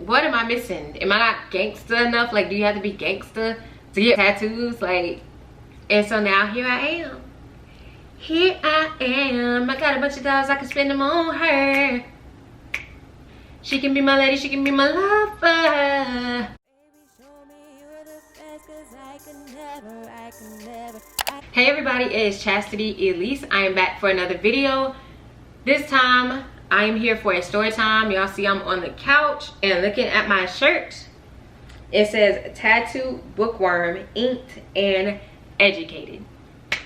what am I missing? Am I not gangster enough? Like, do you have to be gangster to get tattoos? Like, and so now here I am. Here I am. I got a bunch of dollars, I can spend them on her. She can be my lady, she can be my lover. Hey everybody, it's Chastity Elise. I am back for another video. This time, I am here for a story time. Y'all see I'm on the couch and looking at my shirt. It says Tattoo Bookworm, Inked and Educated.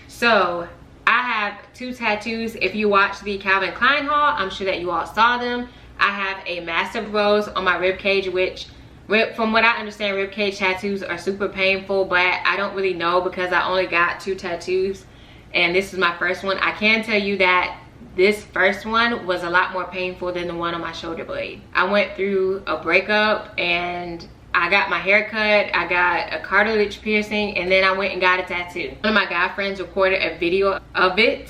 So, I have two tattoos. If you watched the Calvin Klein haul, I'm sure that you all saw them. I have a massive rose on my rib cage, which from what I understand, rib cage tattoos are super painful, but I don't really know because I only got two tattoos and this is my first one. I can tell you that this first one was a lot more painful than the one on my shoulder blade. I went through a breakup and I got my hair cut, I got a cartilage piercing, and then I went and got a tattoo. One of my guy friends recorded a video of it.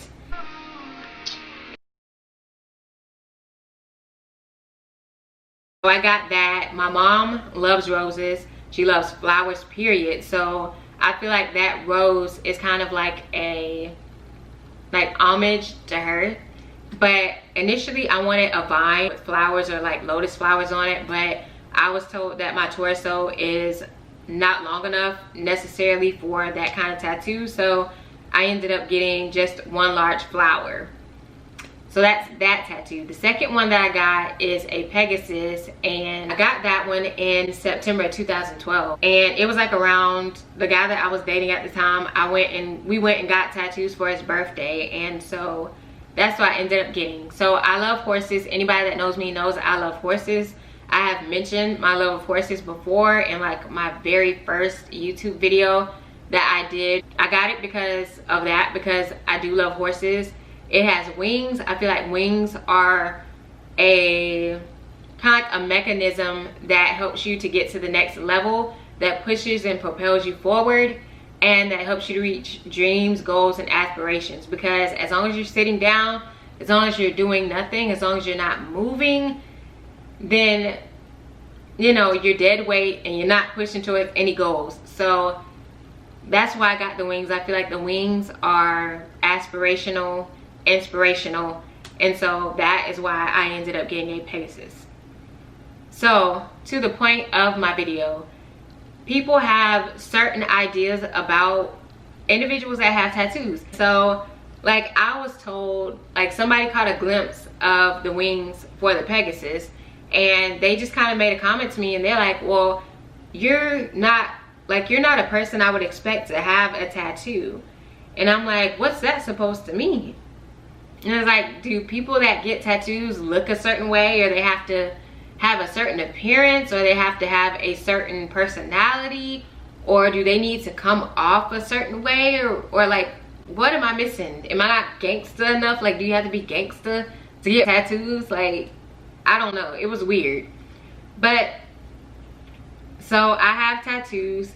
So I got that. My mom loves roses. She loves flowers, period. So I feel like that rose is kind of like a homage to her. But initially I wanted a vine with flowers or like lotus flowers on it, but I was told that my torso is not long enough necessarily for that kind of tattoo. So I ended up getting just one large flower. So that's that tattoo. The second one that I got is a Pegasus, and I got that one in September of 2012. And it was like around the guy that I was dating at the time. We went and got tattoos for his birthday, and so that's what I ended up getting. So I love horses. Anybody that knows me knows I love horses. I have mentioned my love of horses before in like my very first YouTube video that I did. I got it because of that, because I do love horses. It has wings. I feel like wings are a kind of like a mechanism that helps you to get to the next level, that pushes and propels you forward, and that helps you to reach dreams, goals, and aspirations. Because as long as you're sitting down, as long as you're doing nothing, as long as you're not moving, then you know you're dead weight and you're not pushing towards any goals. So that's why I got the wings. I feel like the wings are aspirational, inspirational, and so that is why I ended up getting a Pegasus. So to the point of my video, people have certain ideas about individuals that have tattoos. So like I was told, like somebody caught a glimpse of the wings for the Pegasus and they just kind of made a comment to me, and they're like, well, you're not a person I would expect to have a tattoo. And I'm like, what's that supposed to mean? And it's like, do people that get tattoos look a certain way, or they have to have a certain appearance, or they have to have a certain personality, or do they need to come off a certain way, or like, what am I missing? Am I not gangster enough? Like, do you have to be gangster to get tattoos? Like, I don't know. It was weird. But so I have tattoos,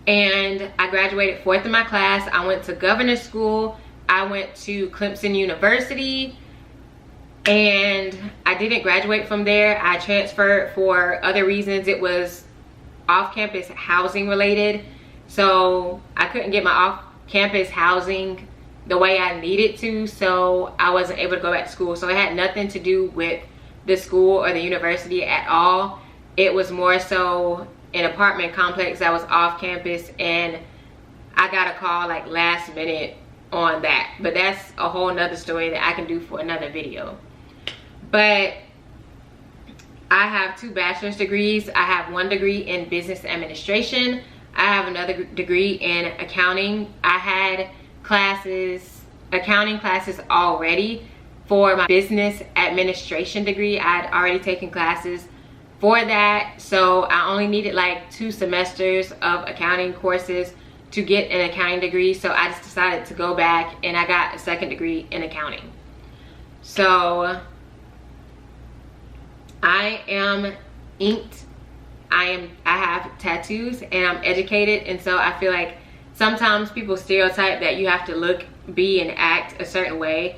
and I graduated 4th in my class. I went to governor's school. I went to Clemson University, and I didn't graduate from there. I transferred for other reasons. It was off-campus housing related, so I couldn't get my off-campus housing the way I needed to, so I wasn't able to go back to school. So it had nothing to do with the school or the university at all. It was more so an apartment complex that was off campus, and I got a call like last minute on that. But that's a whole nother story that I can do for another video. But I have 2 bachelor's degrees. I have 1 degree in business administration. I have another degree in accounting. I had accounting classes already for my business administration degree. I had already taken classes for that, so I only needed like 2 semesters of accounting courses to get an accounting degree. So I just decided to go back, and I got a 2nd degree in accounting. So I am inked, I have tattoos, and I'm educated. And so I feel like sometimes people stereotype that you have to look, be, and act a certain way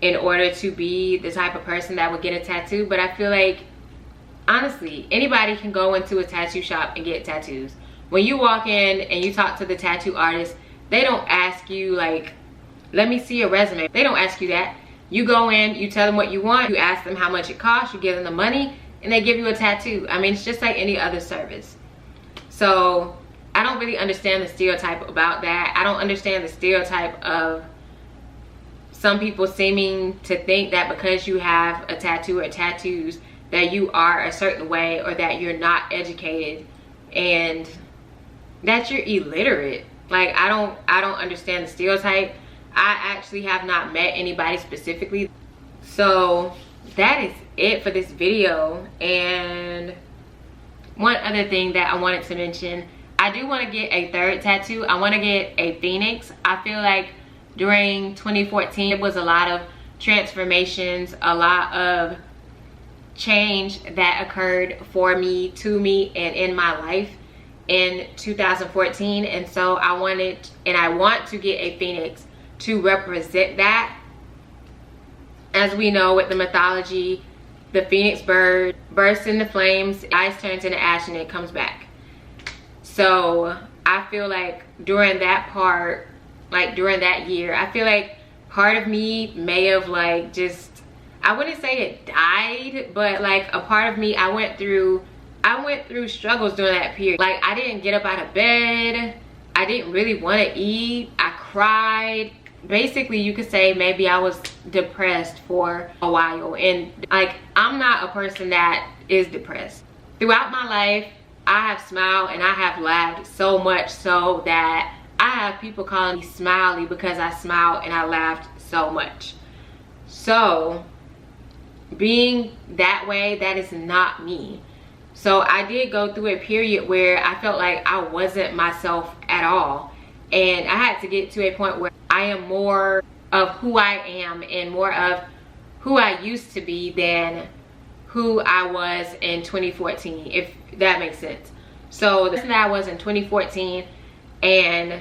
in order to be the type of person that would get a tattoo. But I feel like honestly, anybody can go into a tattoo shop and get tattoos. When you walk in and you talk to the tattoo artist, they don't ask you like, let me see your resume. They don't ask you that. You go in, you tell them what you want, you ask them how much it costs, you give them the money, and they give you a tattoo. I mean, it's just like any other service. So I don't really understand the stereotype about that. I don't understand the stereotype of some people seeming to think that because you have a tattoo or tattoos that you are a certain way, or that you're not educated and that you're illiterate. Like, I don't understand the stereotype. I actually have not met anybody specifically. So that is it for this video. And one other thing that I wanted to mention, I do want to get a third tattoo. I want to get a phoenix. I feel like during 2014 it was a lot of transformations, a lot of change that occurred for me, to me, and in my life in 2014. And so I want to get a phoenix to represent that. As we know, with the mythology, the phoenix bird bursts into flames, ice turns into ash, and it comes back. So I feel like during that part, like during that year, I feel like part of me may have like just, I wouldn't say it died, but like a part of me, I went through struggles during that period. Like, I didn't get up out of bed. I didn't really want to eat. I cried. Basically, you could say maybe I was depressed for a while. And like, I'm not a person that is depressed. Throughout my life, I have smiled and I have laughed so much so that I have people calling me Smiley because I smiled and I laughed so much. So being that way, that is not me. So I did go through a period where I felt like I wasn't myself at all. And I had to get to a point where I am more of who I am and more of who I used to be than who I was in 2014, if that makes sense. So the person that I was in 2014 and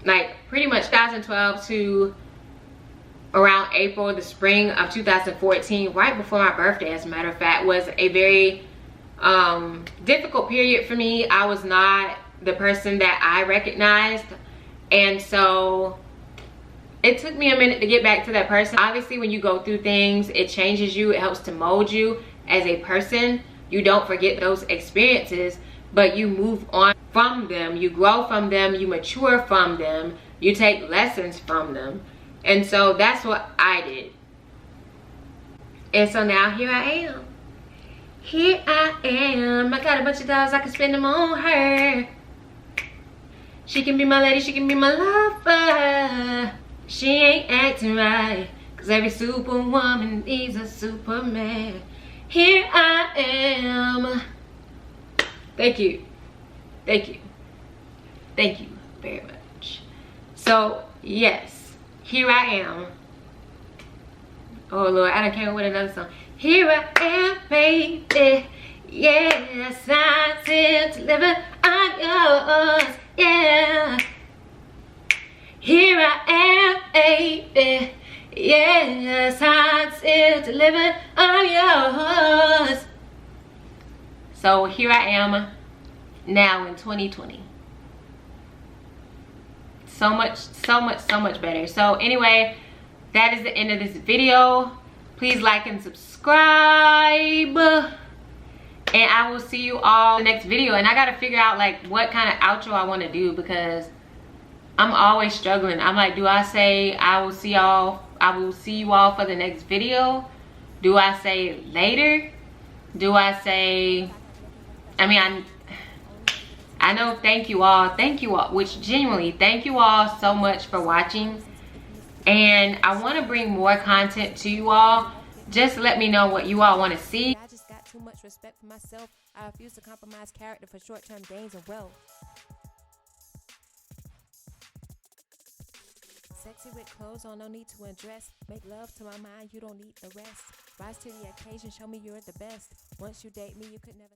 like pretty much 2012 to around April, the spring of 2014, right before my birthday, as a matter of fact, was a very difficult period for me. I was not the person that I recognized, and so it took me a minute to get back to that person. Obviously, when you go through things, it changes you, it helps to mold you as a person. You don't forget those experiences, but you move on from them, you grow from them, you mature from them, you take lessons from them. And so that's what I did. And so now here I am. Here I am. I got a bunch of dollars, I can spend them on her. She can be my lady, she can be my lover. She ain't acting right, cause every superwoman needs a superman. Here I am. Thank you. Thank you. Thank you very much. So yes, here I am. Oh Lord, I done came up with another song. Here I am, baby. Yes, I still deliver. I'm yours. Yeah. Here I am, baby. Yes, I still deliver. I'm yours. So here I am now in 2020. So much better. So anyway, that is the end of this video. Please like and subscribe, and I will see you all in the next video. And I gotta figure out like what kind of outro I want to do, because I'm always struggling. I'm like, do I say I will see you all for the next video? Do I say later? Do I say, I mean, I know, thank you all, which genuinely, thank you all so much for watching. And I want to bring more content to you all. Just let me know what you all want to see. I just got too much respect for myself. I refuse to compromise character for short-term gains and wealth. Sexy with clothes on, no need to undress. Make love to my mind, you don't need the rest. Rise to the occasion, show me you're the best. Once you date me, you could never